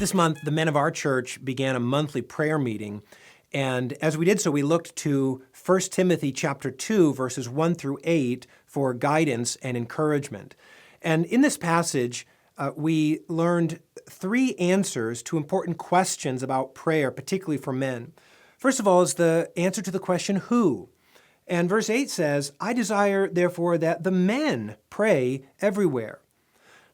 This month, the men of our church began a monthly prayer meeting, and as we did so, we looked to 1 Timothy chapter 2, verses 1 through 8 for guidance and encouragement. And in this passage, we learned three answers to important questions about prayer, particularly for men. First of all is the answer to the question, who? And verse 8 says, I desire, therefore, that the men pray everywhere.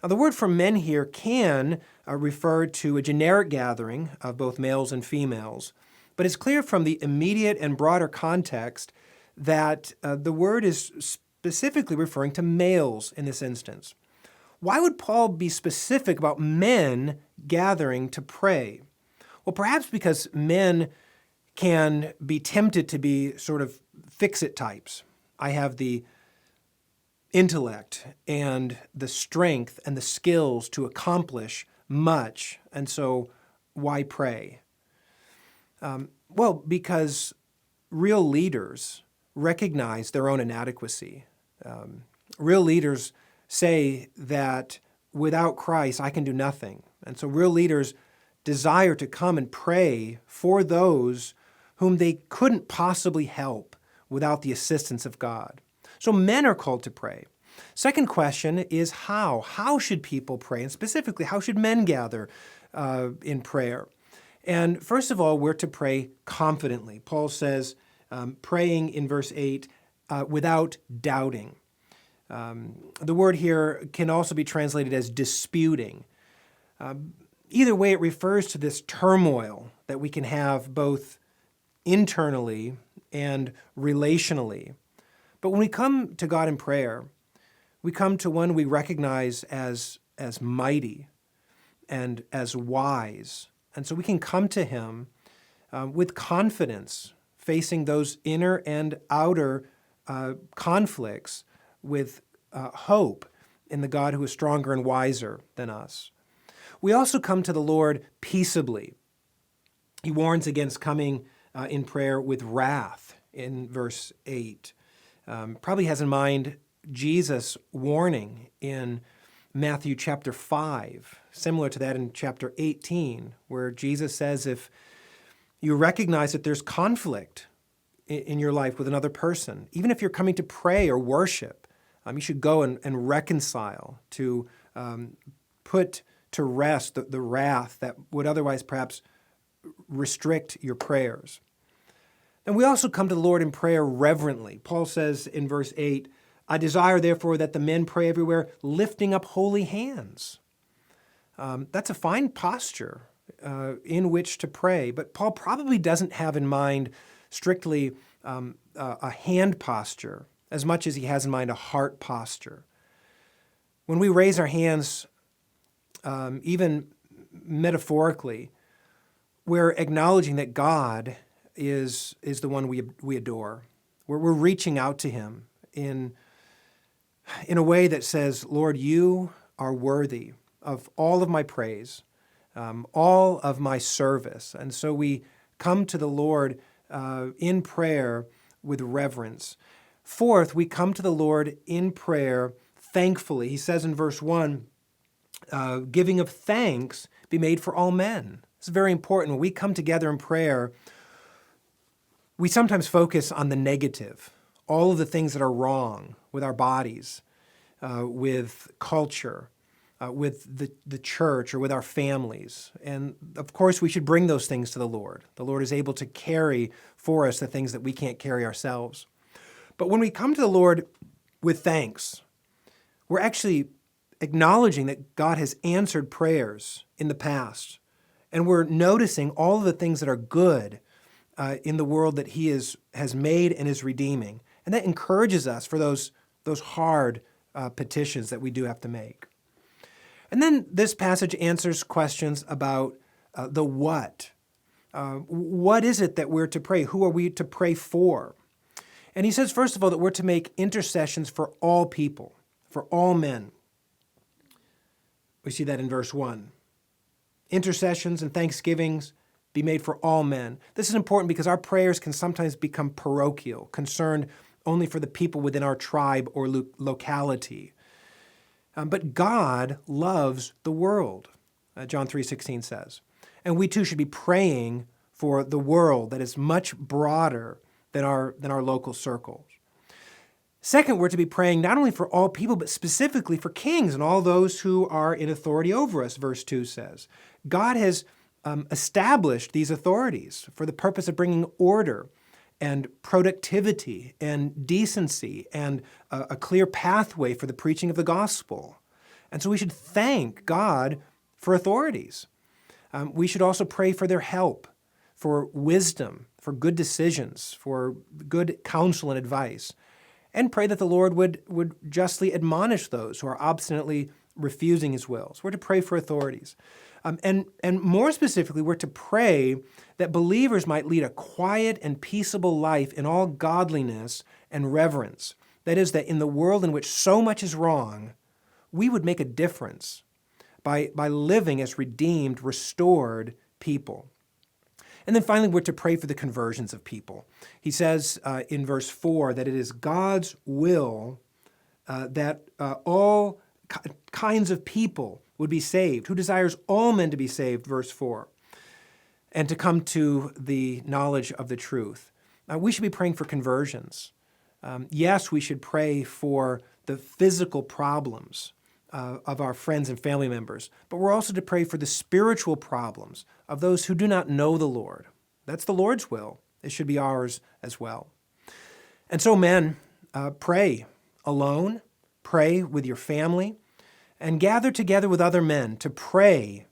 Now, the word for men here can refer to a generic gathering of both males and females, but it's clear from the immediate and broader context that the word is specifically referring to males in this instance. Why would Paul be specific about men gathering to pray? Well, perhaps because men can be tempted to be sort of fix-it types. I have the intellect and the strength and the skills to accomplish much, and so why pray? Well, because real leaders recognize their own inadequacy. Real leaders say that without Christ, I can do nothing. And so real leaders desire to come and pray for those whom they couldn't possibly help without the assistance of God. So men are called to pray. Second question is how? How should people pray? And specifically, how should men gather in prayer? And first of all, we're to pray confidently. Paul says, praying in verse 8, without doubting. The word here can also be translated as disputing. Either way, it refers to this turmoil that we can have both internally and relationally. But when we come to God in prayer, we come to one we recognize as mighty and as wise. And so we can come to him with confidence, facing those inner and outer conflicts with hope in the God who is stronger and wiser than us. We also come to the Lord peaceably. He warns against coming in prayer with wrath in verse 8. Probably has in mind Jesus' warning in Matthew chapter 5, similar to that in chapter 18, where Jesus says if you recognize that there's conflict in your life with another person, even if you're coming to pray or worship, you should go and reconcile to put to rest the wrath that would otherwise perhaps restrict your prayers. And we also come to the Lord in prayer reverently. Paul says in verse 8, I desire, therefore, that the men pray everywhere, lifting up holy hands. That's a fine posture in which to pray, but Paul probably doesn't have in mind strictly a hand posture as much as he has in mind a heart posture. When we raise our hands, even metaphorically, we're acknowledging that God is the one we adore. We're reaching out to him in a way that says, Lord, you are worthy of all of my praise, all of my service. And so we come to the Lord in prayer with reverence. Fourth, we come to the Lord in prayer thankfully. He says in verse 1, giving of thanks be made for all men. It's very important. When we come together in prayer, we sometimes focus on the negative, all of the things that are wrong with our bodies, with culture, with the church, or with our families. And of course, we should bring those things to the Lord. The Lord is able to carry for us the things that we can't carry ourselves. But when we come to the Lord with thanks, we're actually acknowledging that God has answered prayers in the past. And we're noticing all of the things that are good in the world that he has made and is redeeming. And that encourages us for those hard petitions that we do have to make. And then this passage answers questions about the what. What is it that we're to pray? Who are we to pray for? And he says, first of all, that we're to make intercessions for all people, for all men. We see that in verse 1. Intercessions and thanksgivings be made for all men. This is important because our prayers can sometimes become parochial, concerned only for the people within our tribe or locality. But God loves the world. John 3:16 says. And we too should be praying for the world that is much broader than our local circles. Second, we're to be praying not only for all people, but specifically for kings and all those who are in authority over us, verse 2 says. God has established these authorities for the purpose of bringing order and productivity and decency and a clear pathway for the preaching of the gospel. And so we should thank God for authorities. We should also pray for their help, for wisdom, for good decisions, for good counsel and advice, and pray that the Lord would justly admonish those who are obstinately refusing his will. So we're to pray for authorities. And more specifically, we're to pray that believers might lead a quiet and peaceable life in all godliness and reverence. That is, that in the world in which so much is wrong, we would make a difference by living as redeemed, restored people. And then finally, we're to pray for the conversions of people. He says in verse 4 that it is God's will that all kinds of people would be saved, who desires all men to be saved, verse 4, and to come to the knowledge of the truth. We should be praying for conversions. Yes, we should pray for the physical problems of our friends and family members, but we're also to pray for the spiritual problems of those who do not know the Lord. That's the Lord's will. It should be ours as well. And so, men, pray alone, pray with your family, and gather together with other men to pray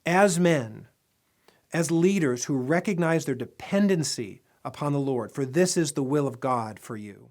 as men, as leaders who recognize their dependency upon the Lord, for this is the will of God for you.